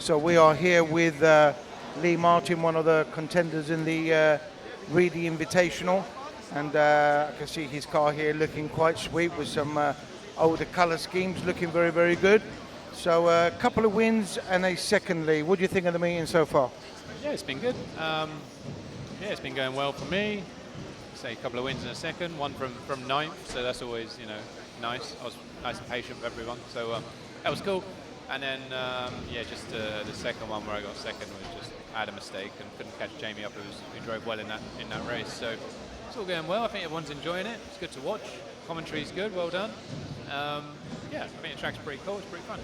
So we are here with Lee Martin, one of the contenders in the Reedy Invitational, and I can see his car here looking quite sweet with some older colour schemes, looking very, very good. So a couple of wins and a second, Lee. What do you think of the meeting so far? Yeah, it's been good. Yeah, it's been going well for me. Say a couple of wins and a second, one from ninth, so that's always, you know, nice. I was nice and patient with everyone, so that was cool. And then, yeah, just the second one where I got second was just, I had a mistake and couldn't catch Jamie up, who drove well in that race. So it's all going well. I think everyone's enjoying it. It's good to watch. Commentary's good. Well done. Yeah, I think the track's pretty cool. It's pretty fun.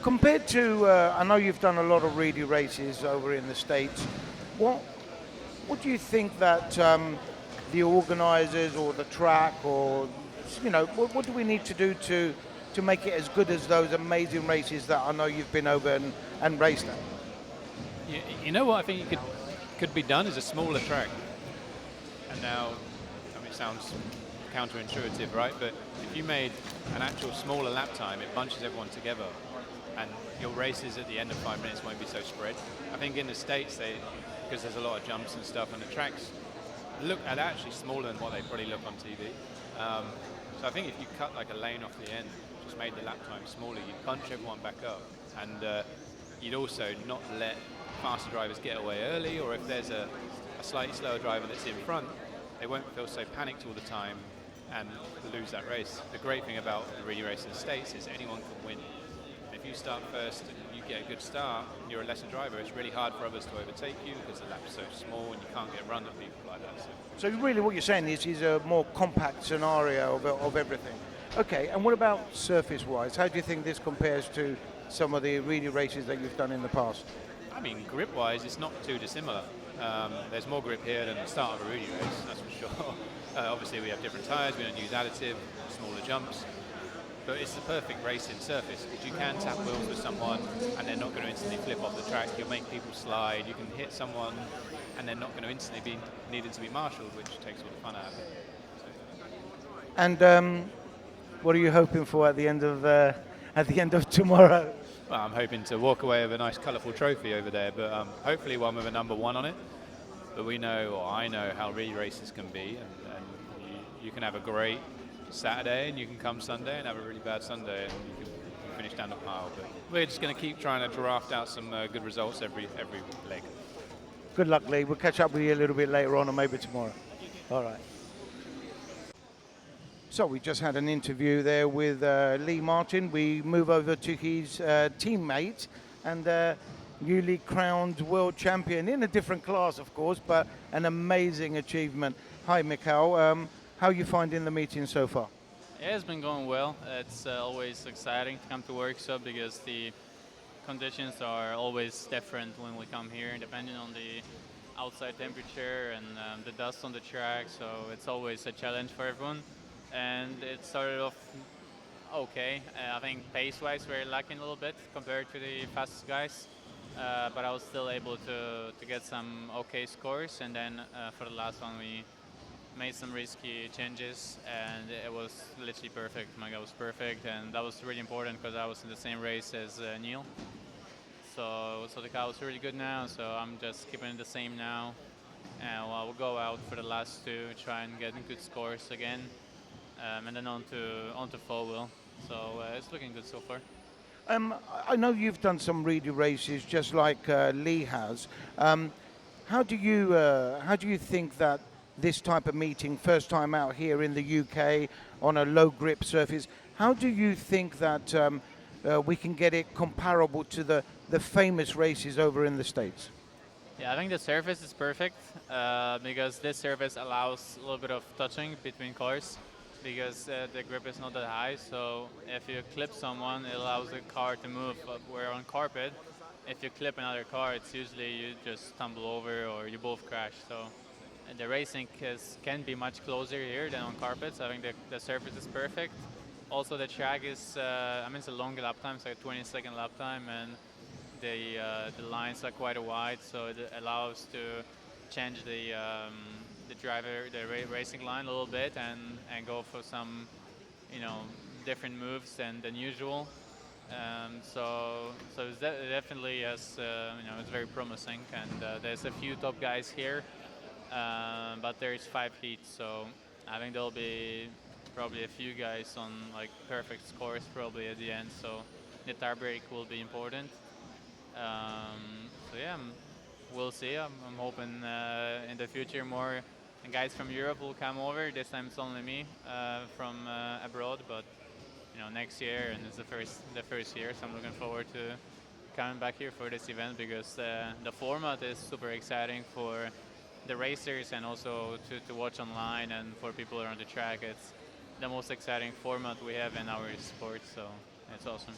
Compared to, I know you've done a lot of Reedy races over in the States. What do you think that the organisers or the track, or what do we need to do to make it as good as those amazing races that I know you've been over and raced at? You know what I think could be done is a smaller track. And now, I mean, it sounds counterintuitive, right? But if you made an actual smaller lap time, it bunches everyone together, and your races at the end of 5 minutes won't be so spread. I think in the States, because there's a lot of jumps and stuff, and the tracks look actually smaller than what they probably look on TV. So I think if you cut like a lane off the end, just made the lap time smaller, you'd bunch everyone back up, and you'd also not let faster drivers get away early, or if there's a slightly slower driver that's in front, they won't feel so panicked all the time and lose that race. The great thing about the Reedy race in the States is anyone can win. If you start first and you get a good start, and you're a lesser driver, it's really hard for others to overtake you because the lap's so small and you can't get run at people like that. So really what you're saying is a more compact scenario of everything. Okay, and what about surface-wise? How do you think this compares to some of the Reedy races that you've done in the past? I mean, grip-wise, it's not too dissimilar. There's more grip here than the start of a Reedy race, that's for sure. Obviously, we have different tyres, we don't use additive, smaller jumps. But it's the perfect racing surface because you can tap wheels with someone and they're not going to instantly flip off the track. You'll make people slide. You can hit someone and they're not going to instantly be needed to be marshalled, which takes all the fun out of it. So. And what are you hoping for at the end of tomorrow? Well, I'm hoping to walk away with a nice, colourful trophy over there, but hopefully one with a number 1 on it. But we know, or I know, how Reedy races can be, and you can have a great Saturday and you can come Sunday and have a really bad Sunday and you can finish down the pile. But we're just going to keep trying to draft out some good results every leg. Good luck, Lee. We'll catch up with you a little bit later on or maybe tomorrow. All right. So we just had an interview there with Lee Martin. We move over to his teammate and newly crowned world champion in a different class, of course, but an amazing achievement. Hi, Mikhail. How are you finding the meeting so far? Yeah, it's been going well. It's always exciting to come to Worksop because the conditions are always different when we come here, depending on the outside temperature and the dust on the track. So it's always a challenge for everyone. And it started off okay. I think pace-wise we're lacking a little bit compared to the fastest guys. But I was still able to get some okay scores. And then for the last one we made some risky changes and it was literally perfect. My guy was perfect and that was really important because I was in the same race as Neil. So the car was really good now, so I'm just keeping it the same now. And we'll go out for the last 2, try and get good scores again. And then on to four wheel. So it's looking good so far. I know you've done some Reedy races just like Lee has. How do you think that this type of meeting, first time out here in the UK on a low grip surface, how do you think that we can get it comparable to the famous races over in the States? Yeah, I think the surface is perfect because this surface allows a little bit of touching between cars because the grip is not that high. So if you clip someone, it allows the car to move. But where on carpet, if you clip another car, it's usually you just tumble over or you both crash. So the racing can be much closer here than on carpets. I think the surface is perfect. Also, the track is, it's a long lap time, it's like a 20-second lap time, and the lines are quite wide, so it allows to change the racing line a little bit and go for some, different moves than usual. So it's definitely, yes, it's very promising, and there's a few top guys here, but there's 5 heats, so I think there'll be probably a few guys on like perfect scores probably at the end. So the tie break will be important. So yeah, we'll see. I'm hoping in the future more guys from Europe will come over. This time it's only me from abroad, but next year, and it's the first year, so I'm looking forward to coming back here for this event, because the format is super exciting for the racers and also to watch online, and for people around the track. It's the most exciting format we have in our sport, so it's awesome.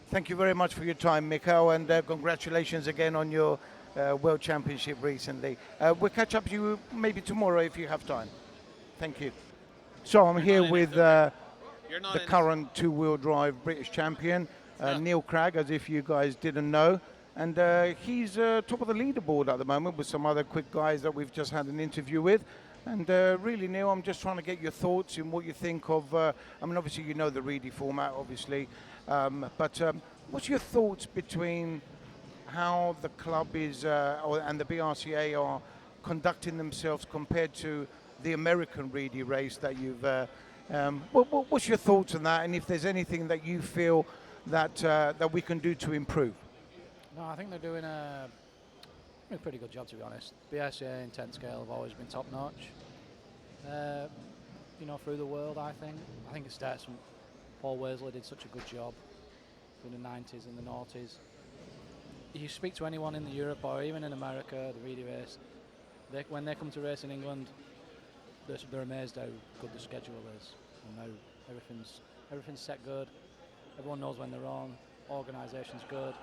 Thank you very much for your time, Mikhail, and congratulations again on your World Championship recently. We'll catch up to you maybe tomorrow if you have time. Thank you. So I'm here with the current two-wheel drive British champion, Neil Cragg, as if you guys didn't know. And he's top of the leaderboard at the moment with some other quick guys that we've just had an interview with. And really, Neil, I'm just trying to get your thoughts in what you think of, I mean, obviously you know the Reedy format, obviously, but what's your thoughts between how the club is and the BRCA are conducting themselves compared to the American Reedy race that you've, what's your thoughts on that, and if there's anything that you feel that, that we can do to improve? No, I think they're doing a pretty good job, to be honest. BRCA and 10 scale have always been top notch. Through the world, I think it starts from Paul Worsley did such a good job in the 90s and the noughties. You speak to anyone in Europe or even in America, the Reedy race, when they come to race in England, they're amazed how good the schedule is and how everything's set good. Everyone knows when they're on. Organisation's good.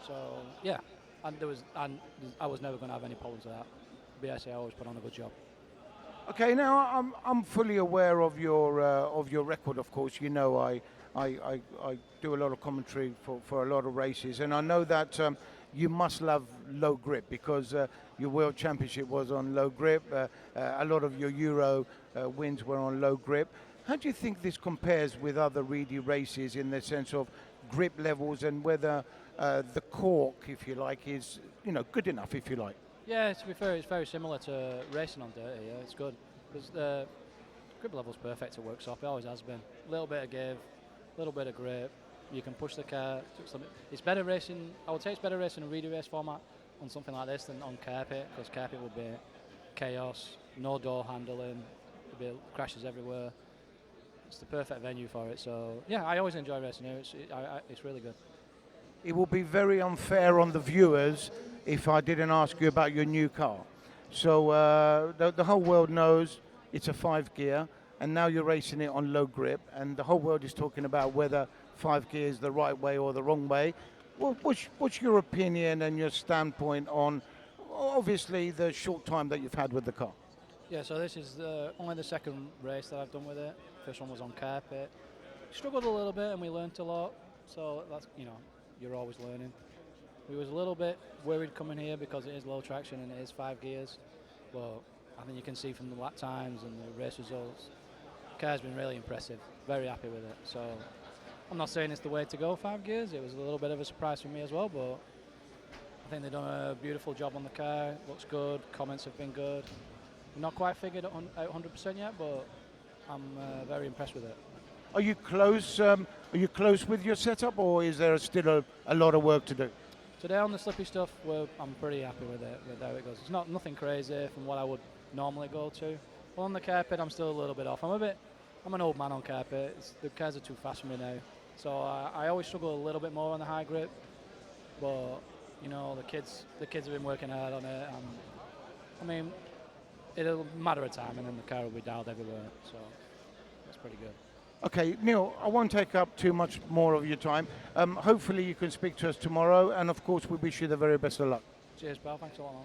So yeah, and I was never going to have any problems with that. BRCA always put on a good job. Okay, now I'm fully aware of your record. Of course, you know I do a lot of commentary for a lot of races, and I know that you must love low grip, because your World Championship was on low grip. A lot of your Euro wins were on low grip. How do you think this compares with other Reedy races in the sense of grip levels, and whether the cork, if you like, is good enough, if you like? Yeah, to be fair, it's very similar to racing on dirt. Yeah, it's good because the grip level's perfect at Worksop. It always has been. A little bit of give, a little bit of grip. You can push the car. It's better racing. I would say it's better racing in a Reedy race format on something like this than on carpet, because carpet would be chaos, no door handling, there'd be crashes everywhere. It's the perfect venue for it. So yeah, I always enjoy racing here. It's really good. It will be very unfair on the viewers if I didn't ask you about your new car. So the whole world knows it's a 5-gear, and now you're racing it on low grip, and the whole world is talking about whether 5 gear is the right way or the wrong way. What's your opinion and your standpoint on, obviously, the short time that you've had with the car? Yeah, so this is only the second race that I've done with it. First one was on carpet. Struggled a little bit, and we learnt a lot. So that's, you're always learning. We was a little bit worried coming here because it is low traction and it is 5 gears. But I think you can see from the lap times and the race results, the car's been really impressive. Very happy with it. So I'm not saying it's the way to go, 5 gears. It was a little bit of a surprise for me as well, but I think they've done a beautiful job on the car. Looks good. Comments have been good. We're not quite figured out 100% yet, but I'm very impressed with it. Are you close? Are you close with your setup, or is there still a lot of work to do? Today on the slippy stuff, I'm pretty happy with it, with how it goes. It's nothing crazy from what I would normally go to. But on the carpet, I'm still a little bit off. I'm an old man on carpet. The cars are too fast for me now. So I always struggle a little bit more on the high grip. But the kids have been working hard on it. It'll matter of time, and then the car will be dialed everywhere. So that's pretty good. Okay, Neil, I won't take up too much more of your time. Hopefully you can speak to us tomorrow, and of course we wish you the very best of luck. Cheers, pal. Thanks a lot.